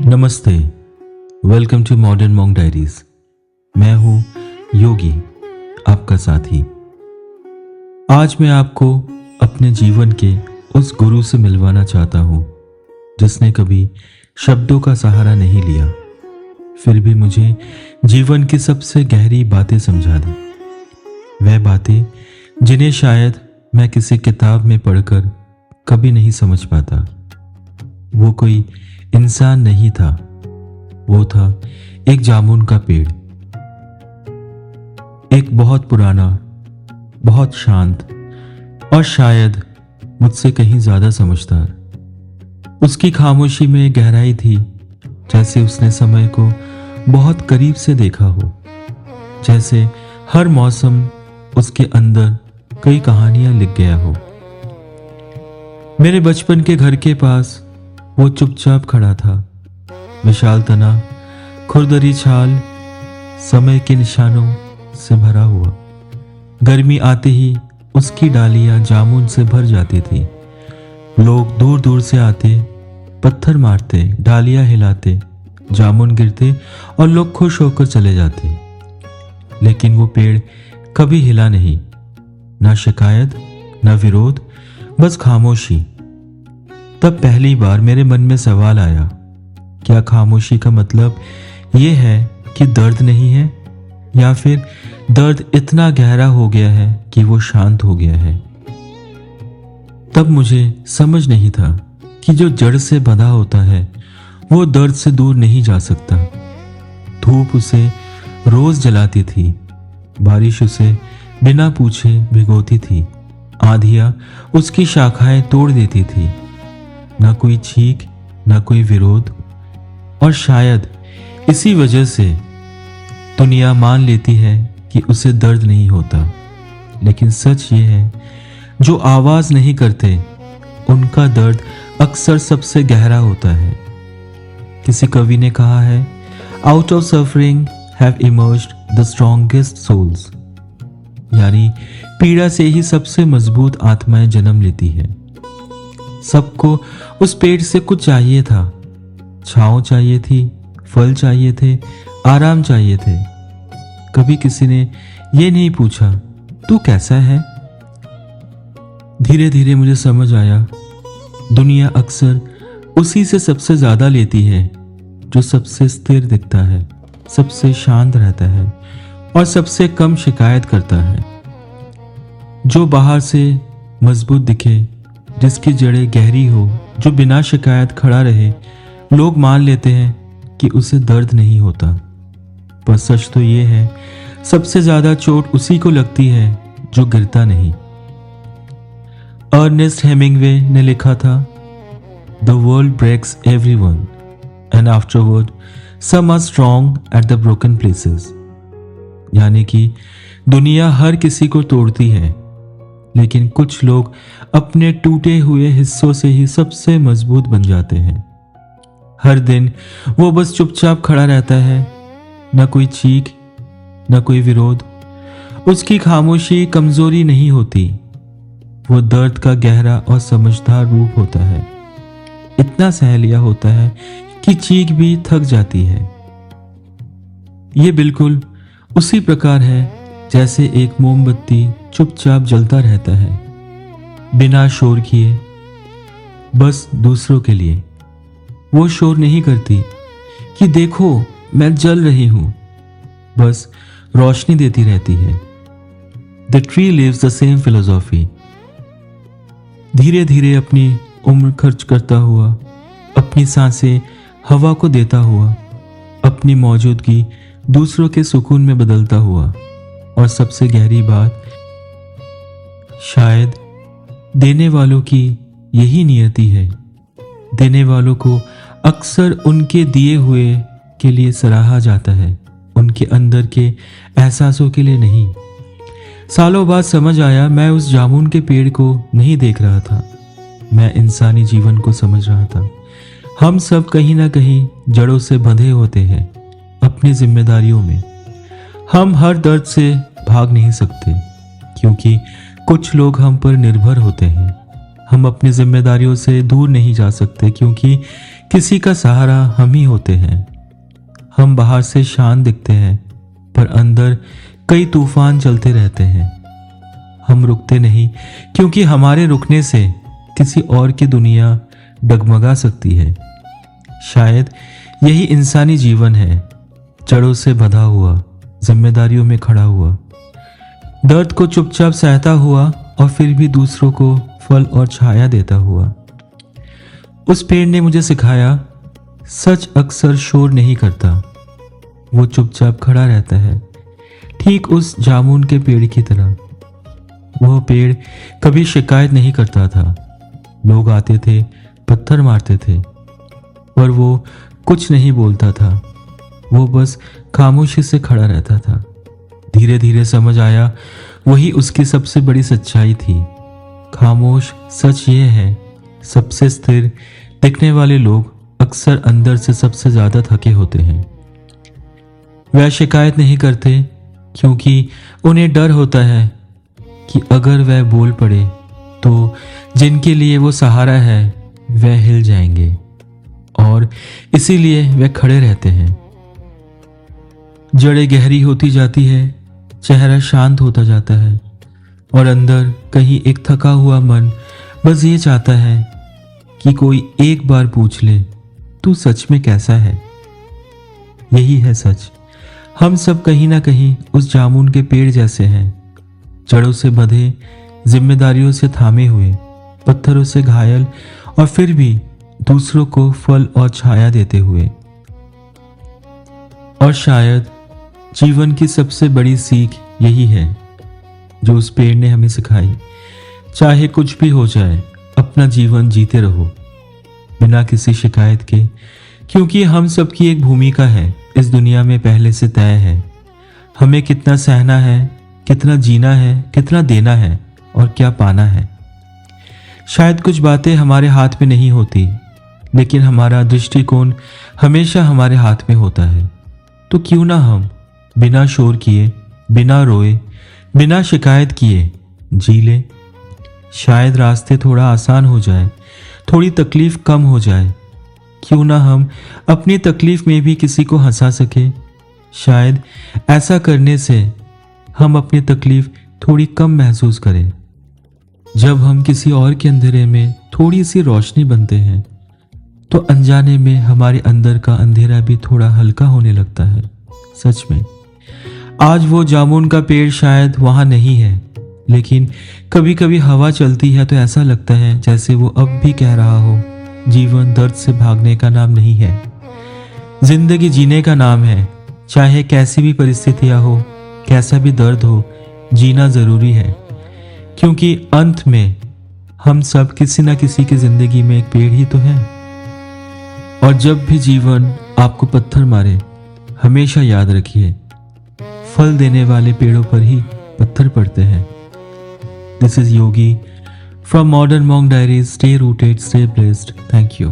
नमस्ते, welcome to Modern Monk Diaries. मैं हूँ योगी, आपका साथी। आज मैं आपको अपने जीवन के उस गुरु से मिलवाना चाहता हूँ जिसने कभी शब्दों का सहारा नहीं लिया, फिर भी मुझे जीवन की सबसे गहरी बातें समझा दी। वह बातें जिन्हें शायद मैं किसी किताब में पढ़कर कभी नहीं समझ पाता। वो कोई इंसान नहीं था, वो था एक जामुन का पेड़, एक बहुत पुराना, बहुत शांत और शायद मुझसे कहीं ज्यादा समझदार। उसकी खामोशी में गहराई थी, जैसे उसने समय को बहुत करीब से देखा हो, जैसे हर मौसम उसके अंदर कई कहानियां लिख गया हो। मेरे बचपन के घर के पास वो चुपचाप खड़ा था, विशाल तना, खुरदरी छाल, समय के निशानों से भरा हुआ। गर्मी आते ही उसकी डालियां जामुन से भर जाती थी। लोग दूर दूर से आते, पत्थर मारते, डालियां हिलाते, जामुन गिरते और लोग खुश होकर चले जाते। लेकिन वो पेड़ कभी हिला नहीं, ना शिकायत, ना विरोध, बस खामोशी। तब पहली बार मेरे मन में सवाल आया, क्या खामोशी का मतलब ये है कि दर्द नहीं है, या फिर दर्द इतना गहरा हो गया है कि वो शांत हो गया है। तब मुझे समझ नहीं था कि जो जड़ से बंधा होता है वो दर्द से दूर नहीं जा सकता। धूप उसे रोज जलाती थी, बारिश उसे बिना पूछे भिगोती थी, आंधियां उसकी शाखाएं तोड़ देती थी। ना कोई छींक, ना कोई विरोध, और शायद इसी वजह से दुनिया मान लेती है कि उसे दर्द नहीं होता। लेकिन सच ये है, जो आवाज नहीं करते उनका दर्द अक्सर सबसे गहरा होता है। किसी कवि ने कहा है, out of suffering have emerged the strongest souls, यानी पीड़ा से ही सबसे मजबूत आत्माएं जन्म लेती है। सबको उस पेड़ से कुछ चाहिए था, छांव चाहिए थी, फल चाहिए थे, आराम चाहिए थे। कभी किसी ने ये नहीं पूछा, तू कैसा है? धीरे धीरे मुझे समझ आया, दुनिया अक्सर उसी से सबसे ज्यादा लेती है जो सबसे स्थिर दिखता है, सबसे शांत रहता है और सबसे कम शिकायत करता है। जो बाहर से मजबूत दिखे, जिसकी जड़ें गहरी हो, जो बिना शिकायत खड़ा रहे, लोग मान लेते हैं कि उसे दर्द नहीं होता। पर सच तो ये है, सबसे ज्यादा चोट उसी को लगती है जो गिरता नहीं। अर्नेस्ट हेमिंगवे ने लिखा था, the world breaks everyone and afterward some are strong at the broken places, यानी कि दुनिया हर किसी को तोड़ती है, लेकिन कुछ लोग अपने टूटे हुए हिस्सों से ही सबसे मजबूत बन जाते हैं। हर दिन वो बस चुपचाप खड़ा रहता है, न कोई चीख, न कोई विरोध। उसकी खामोशी कमजोरी नहीं होती, वो दर्द का गहरा और समझदार रूप होता है। इतना सह लिया होता है कि चीख भी थक जाती है। ये बिल्कुल उसी प्रकार है जैसे एक मोमबत्ती चुपचाप जलता रहता है, बिना शोर किए, बस दूसरों के लिए। वो शोर नहीं करती कि देखो मैं जल रही हूं, बस रोशनी देती रहती है। The tree lives the same philosophy, धीरे धीरे अपनी उम्र खर्च करता हुआ, अपनी सांसें हवा को देता हुआ, अपनी मौजूदगी दूसरों के सुकून में बदलता हुआ। और सबसे गहरी बात, शायद देने वालों की यही नियति है। देने वालों को अक्सर उनके दिए हुए के लिए सराहा जाता है, उनके अंदर के एहसासों के लिए नहीं। सालों बाद समझ आया, मैं उस जामुन के पेड़ को नहीं देख रहा था, मैं इंसानी जीवन को समझ रहा था। हम सब कहीं ना कहीं जड़ों से बंधे होते हैं, अपनी जिम्मेदारियों में। हम हर दर्द से भाग नहीं सकते, क्योंकि कुछ लोग हम पर निर्भर होते हैं। हम अपनी जिम्मेदारियों से दूर नहीं जा सकते, क्योंकि किसी का सहारा हम ही होते हैं। हम बाहर से शांत दिखते हैं, पर अंदर कई तूफान चलते रहते हैं। हम रुकते नहीं, क्योंकि हमारे रुकने से किसी और की दुनिया डगमगा सकती है। शायद यही इंसानी जीवन है, जड़ों से बंधा हुआ, जिम्मेदारियों में खड़ा हुआ, दर्द को चुपचाप सहता हुआ और फिर भी दूसरों को फल और छाया देता हुआ। उस पेड़ ने मुझे सिखाया, सच अक्सर शोर नहीं करता, वो चुपचाप खड़ा रहता है, ठीक उस जामुन के पेड़ की तरह। वह पेड़ कभी शिकायत नहीं करता था। लोग आते थे, पत्थर मारते थे, पर वो कुछ नहीं बोलता था। वो बस खामोशी से खड़ा रहता था। धीरे धीरे समझ आया, वही उसकी सबसे बड़ी सच्चाई थी। खामोश सच ये है, सबसे स्थिर दिखने वाले लोग अक्सर अंदर से सबसे ज्यादा थके होते हैं। वह शिकायत नहीं करते, क्योंकि उन्हें डर होता है कि अगर वह बोल पड़े तो जिनके लिए वो सहारा है वह हिल जाएंगे, और इसीलिए वे खड़े रहते हैं। जड़ें गहरी होती जाती है, चेहरा शांत होता जाता है, और अंदर कहीं एक थका हुआ मन बस ये चाहता है कि कोई एक बार पूछ ले, तू सच में कैसा है। यही है सच। हम सब कहीं ना कहीं उस जामुन के पेड़ जैसे हैं, जड़ों से बंधे, जिम्मेदारियों से थामे हुए, पत्थरों से घायल, और फिर भी दूसरों को फल और छाया देते हुए। और शायद जीवन की सबसे बड़ी सीख यही है जो उस पेड़ ने हमें सिखाई। चाहे कुछ भी हो जाए, अपना जीवन जीते रहो बिना किसी शिकायत के, क्योंकि हम सबकी एक भूमिका है इस दुनिया में पहले से तय है। हमें कितना सहना है, कितना जीना है, कितना देना है और क्या पाना है। शायद कुछ बातें हमारे हाथ में नहीं होती, लेकिन हमारा दृष्टिकोण हमेशा हमारे हाथ में होता है। तो क्यों ना हम बिना शोर किए, बिना रोए, बिना शिकायत किए जी ले। शायद रास्ते थोड़ा आसान हो जाए, थोड़ी तकलीफ कम हो जाए। क्यों ना हम अपनी तकलीफ में भी किसी को हंसा सके। शायद ऐसा करने से हम अपनी तकलीफ थोड़ी कम महसूस करें। जब हम किसी और के अंधेरे में थोड़ी सी रोशनी बनते हैं, तो अनजाने में हमारे अंदर का अंधेरा भी थोड़ा हल्का होने लगता है। सच में आज वो जामुन का पेड़ शायद वहां नहीं है, लेकिन कभी कभी हवा चलती है तो ऐसा लगता है जैसे वो अब भी कह रहा हो, जीवन दर्द से भागने का नाम नहीं है, जिंदगी जीने का नाम है। चाहे कैसी भी परिस्थितियां हो, कैसा भी दर्द हो, जीना जरूरी है, क्योंकि अंत में हम सब किसी न किसी की जिंदगी में एक पेड़ ही तो हैं। और जब भी जीवन आपको पत्थर मारे, हमेशा याद रखिए, फल देने वाले पेड़ों पर ही पत्थर पड़ते हैं। This is Yogi from Modern Monk Diaries. Stay rooted, stay blessed. Thank you.